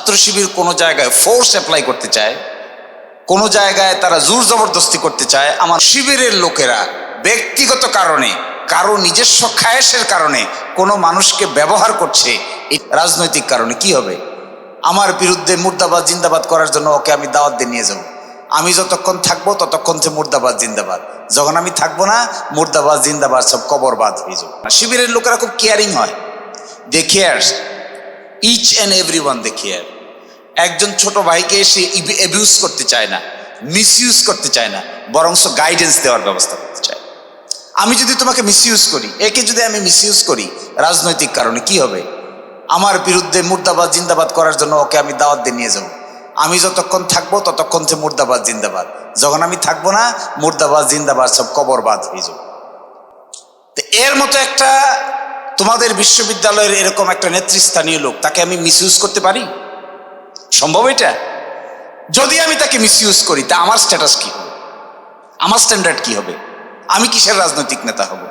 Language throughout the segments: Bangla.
ছাত্র শিবির কোনো জায়গায় ফোর্স অ্যাপ্লাই করতে চায়, কোনো জায়গায় তারা জোর জবরদস্তি করতে চায়, আমার শিবিরের লোকেরা ব্যক্তিগত কারণে, কারো নিজস্ব খায়েশের কারণে কোনো মানুষকে ব্যবহার করছে, এই রাজনৈতিক কারণে কি হবে? আমার বিরুদ্ধে মুর্দাবাদ জিন্দাবাদ করার জন্য ওকে আমি দাওয়াত দিয়ে নিয়ে যাব। আমি যতক্ষণ থাকবো ততক্ষণ সে মুর্দাবাদ জিন্দাবাদ, যখন আমি থাকবো না মুর্দাবাদ জিন্দাবাদ সব কবরবাদ হয়ে যাবে। শিবিরের লোকেরা খুব কেয়ারিং হয়, they care each and every one, they care. একজন ছোট ভাইকে সে অ্যাবিউজ করতে চায় না, মিসইউজ করতে চায় না, বরংস গাইডেন্স দেওয়ার ব্যবস্থা করতে চায়। আমি যদি তোমাকে মিসইউজ করি, একে যদি আমি মিসইউজ করি রাজনৈতিক কারণে কি হবে? আমার বিরুদ্ধে মুর্দাবাদ জিন্দাবাদ করার জন্য ওকে আমি দাওয়াত দিয়ে নিয়ে যাব। আমি যতক্ষণ থাকবো ততক্ষণ সে মুর্দাবাদ জিন্দাবাদ, যখন আমি থাকবো না মুর্দাবাদ জিন্দাবাদ সব কবরবাদ হয়ে যাবে। তো এর মতো একটা তোমাদের বিশ্ববিদ্যালয়ের এরকম একটা নেতৃস্থানীয় লোক, তাকে আমি মিসইউজ করতে পারি? সম্ভব এটা? যদি আমি তাকে মিসইউজ করি তা আমার স্ট্যাটাস কি হবে? আমার স্ট্যান্ডার্ড কি হবে? আমি কিসের রাজনৈতিক নেতা হব?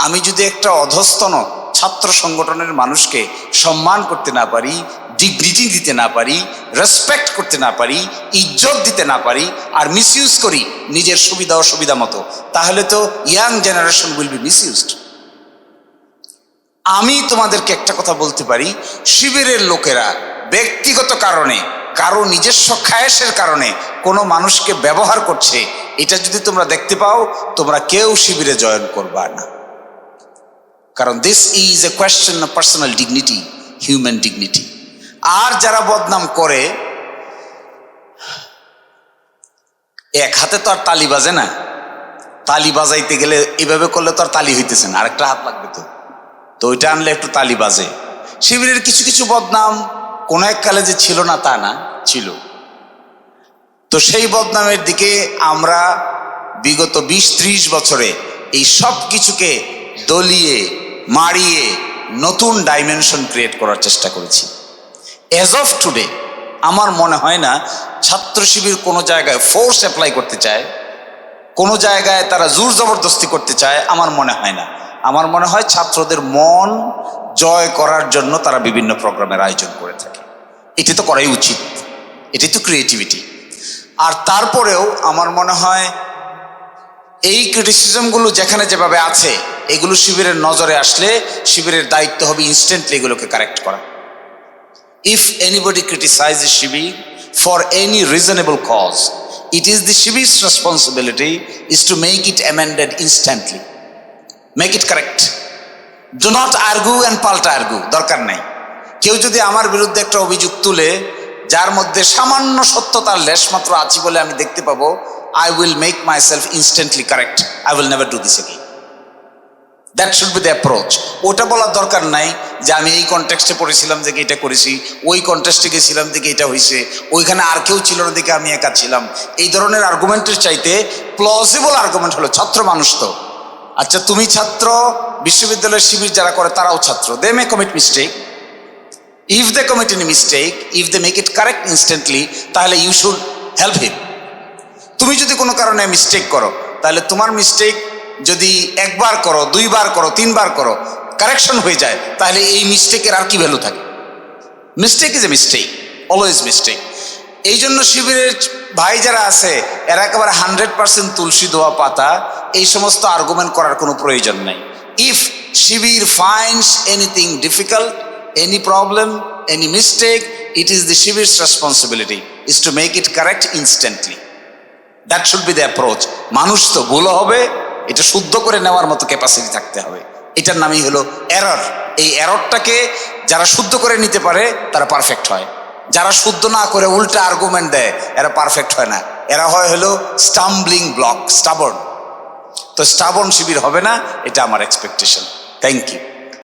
আমি যদি একটা অধস্তন ছাত্র সংগঠনের মানুষকে সম্মান করতে না পারি, ডিগনিটি দিতে না পারি, রেসপেক্ট করতে না পারি, ইজ্জত দিতে না পারি, আর মিসইউজ করি নিজের সুবিধা অসুবিধা মতো, তাহলে তো young generation will be misused. আমি তোমাদেরকে একটা কথা বলতে পারি, শিবিরের লোকেরা ব্যক্তিগত কারণে, কারো নিজস্ব খায়েশের কারণে কোনো মানুষকে ব্যবহার করছে, এটা যদি তোমরা দেখতে পাও তোমরা কেউ শিবিরে জয়েন করবা না। কারণ this is a question of personal dignity, human dignity. আর যারা বদনাম করে, এক হাতে তো আর তালি বাজে না, তালি বাজাইতে গেলে এভাবে করলে তো আর তালি হইতেছে না, আরেকটা হাত লাগবে তো, তো ওইটা আনলে একটু তালি বাজে। শিবিরের কিছু কিছু বদনাম কোনো এক কালে যে ছিল না তা না, ছিল। তো সেই বদনামের দিকে আমরা বিগত 20-30 বছরে এই সব কিছুকে দলিয়ে মারিয়ে নতুন ডাইমেনশন ক্রিয়েট করার চেষ্টা করেছি। অ্যাজ অফ টুডে আমার মনে হয় না ছাত্র শিবির কোনো জায়গায় ফোর্স অ্যাপ্লাই করতে চায়, কোনো জায়গায় তারা জোর জবরদস্তি করতে চায়, আমার মনে হয় না। আমার মনে হয় ছাত্রদের মন জয় করার জন্য তারা বিভিন্ন প্রোগ্রামের আয়োজন করে থাকে। এটি তো করাই উচিত, এটি তো ক্রিয়েটিভিটি। আর তারপরেও আমার মনে হয় এই ক্রিটিসিজমগুলো যেখানে যেভাবে আছে, এগুলো শিবিরের নজরে আসলে শিবিরের দায়িত্ব হবে ইনস্ট্যান্টলি এগুলোকে কারেক্ট করা। If anybody criticises Shibir for any reasonable cause, it is the Shibir's responsibility is to make it amended instantly, make it correct. Do not argue and palta argue, দরকার নাই। কেউ যদি আমার বিরুদ্ধে একটা অভিযোগ তুলে যার মধ্যে সামান্য সত্যতার লেশ মাত্র আছে বলে আমি দেখতে পাবো, I will make myself instantly correct. I will never do this again. That should be the approach. ওটা বলার দরকার নাই যে আমি এই কনটেক্সটে পড়েছিলাম দেখে এটা করেছি, ওই কনটেক্সটে গেছিলাম দেখে এটা হয়েছে, ওইখানে আর কেউ ছিল না দেখে আমি একা ছিলাম। এই ধরনের আর্গুমেন্টের চাইতে প্লজিবল আর্গুমেন্ট হলো, ছাত্র মানুষ তো, আচ্ছা তুমি ছাত্র, বিশ্ববিদ্যালয়ের শিবির যারা করে তারাও ছাত্র, they may commit mistake. If they commit any mistake, if they make it correct instantly, তাহলে ইউ শুড হেল্প হিম। তুমি যদি কোনো কারণে মিস্টেক করো, তাহলে তোমার মিস্টেক যদি একবার করো, দুইবার করো, তিনবার করো, কারেকশন হয়ে যায়, তাহলে এই মিস্টেকের আর কি ভ্যালু থাকে? Mistake is a mistake, always mistake. এই জন্য শিবিরের ভাই যারা আছে এরা একেবারে 100% তুলসী দোয়া পাতা, এই সমস্ত আর্গুমেন্ট করার কোনো প্রয়োজন নাই। If Shibir finds anything difficult, any problem, any mistake, it is the Shibir's responsibility is to make it correct instantly. That should be the approach. মানুষ তো ভুলও হবে, এটা শুদ্ধ করে নেওয়ার মতো ক্যাপাসিটি থাকতে হবে। এটার নামই হলো এরর। এই এররটাকে যারা শুদ্ধ করে নিতে পারে তারা পারফেক্ট হয়, যারা শুদ্ধ না করে উল্টা আর্গুমেন্ট দেয় এরা পারফেক্ট হয় না, এরা হয় হলো স্টাম্বলিং ব্লক, স্টাবর্ন। তো স্টাবর্ন শিবির হবে না, এটা আমার এক্সপেকটেশন। Thank you.